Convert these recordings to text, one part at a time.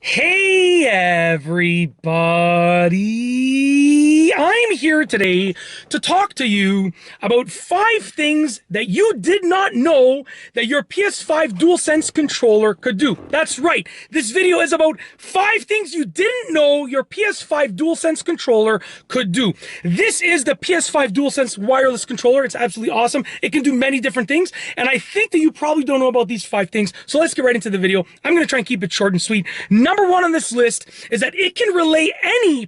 Hey everybody! I'm here today to talk to you about 5 things that you did not know that your PS5 Dualsense controller could do. That's right, this video is about 5 things you didn't know your PS5 Dualsense controller could do. This is the PS5 Dualsense Wireless Controller. It's absolutely awesome. It can do many different things, and I think that you probably don't know about these 5 things, so let's get right into the video. I'm going to try and keep it short and sweet. Number 1 on this list is that it can relay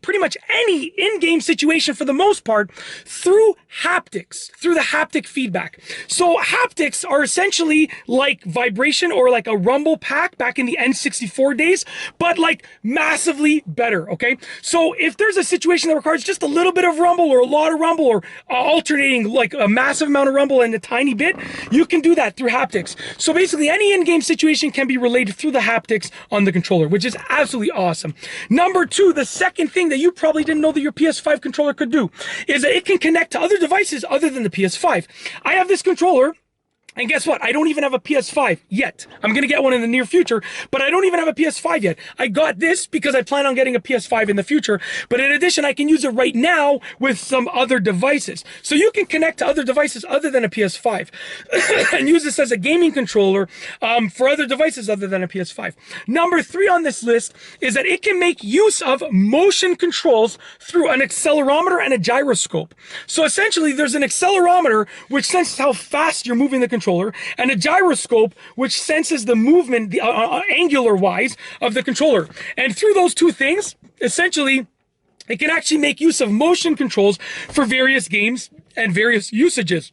pretty much any in-game situation for the most part through haptics, through the haptic feedback. So haptics are essentially like vibration or like a rumble pack back in the N64 days, but like massively better, okay? So if there's a situation that requires just a little bit of rumble or a lot of rumble or alternating like a massive amount of rumble and a tiny bit, you can do that through haptics. So basically any in-game situation can be relayed through the haptics on the controller, which is absolutely awesome. Number 2, the second thing that you probably didn't know that your PS5 controller could do is that it can connect to other devices other than the PS5. I have this controller, and guess what? I don't even have a PS5 yet. I'm going to get one in the near future, but I don't even have a PS5 yet. I got this because I plan on getting a PS5 in the future, but in addition, I can use it right now with some other devices. So you can connect to other devices other than a PS5 and use this as a gaming controller for other devices other than a PS5. Number 3 on this list is that it can make use of motion controls through an accelerometer and a gyroscope. So essentially, there's an accelerometer which senses how fast you're moving the controller, and a gyroscope which senses the movement, the angular wise, of the controller. And through those two things, essentially, it can actually make use of motion controls for various games and various usages.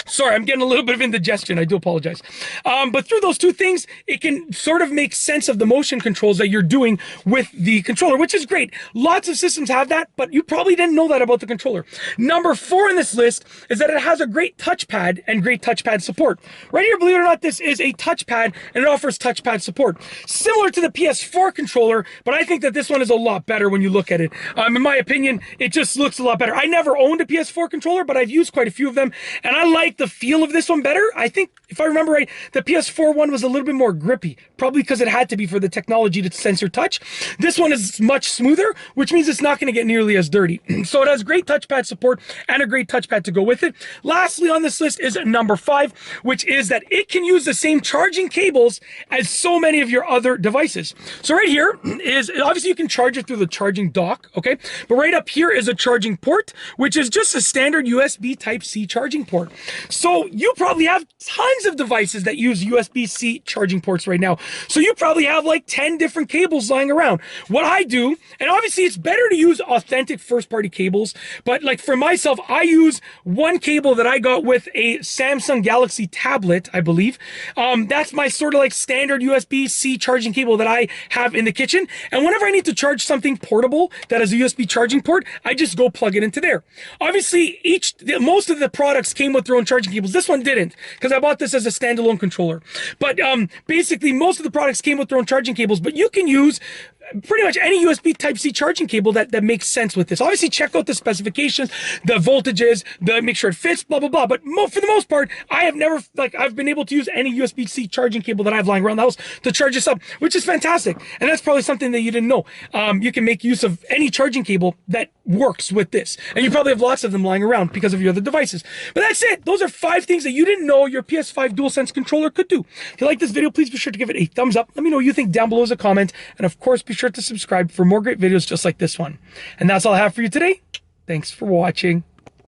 Sorry, I'm getting a little bit of indigestion. I do apologize. But through those two things, it can sort of make sense of the motion controls that you're doing with the controller, which is great. Lots of systems have that, but you probably didn't know that about the controller. Number 4 in this list is that it has a great touchpad and great touchpad support. Right here, believe it or not, this is a touchpad, and it offers touchpad support. Similar to the PS4 controller, but I think that this one is a lot better when you look at it. In my opinion, it just looks a lot better. I never owned a PS4 controller, but I've used quite a few of them, and I like the feel of this one better. I think, if I remember right, the PS4 one was a little bit more grippy, probably because it had to be for the technology to sensor touch. This one is much smoother, which means it's not going to get nearly as dirty. So it has great touchpad support and a great touchpad to go with it. Lastly on this list is number 5, which is that it can use the same charging cables as so many of your other devices. So right here is, obviously you can charge it through the charging dock, okay? But right up here is a charging port, which is just a standard USB Type-C charging port. So you probably have tons of devices that use USB-C charging ports right now. So you probably have like 10 different cables lying around. What I do, and obviously it's better to use authentic first-party cables, but like for myself, I use one cable that I got with a Samsung Galaxy tablet, I believe. That's my sort of like standard USB-C charging cable that I have in the kitchen. And whenever I need to charge something portable that has a USB charging port, I just go plug it into there. Obviously, most of the products came with their own charging cables. This one didn't, because I bought this as a standalone controller. But basically, most of the products came with their own charging cables, but you can use pretty much any USB Type-C charging cable that makes sense with this. Obviously, check out the specifications, the voltages, make sure it fits, blah, blah, blah. But for the most part, I've been able to use any USB-C charging cable that I have lying around the house to charge this up, which is fantastic. And that's probably something that you didn't know. You can make use of any charging cable that works with this. And you probably have lots of them lying around because of your other devices. But that's it. Those are 5 things that you didn't know your PS5 DualSense controller could do. If you like this video, please be sure to give it a thumbs up. Let me know what you think down below as a comment. And of course, be sure to subscribe for more great videos just like this one. And that's all I have for you today. Thanks for watching.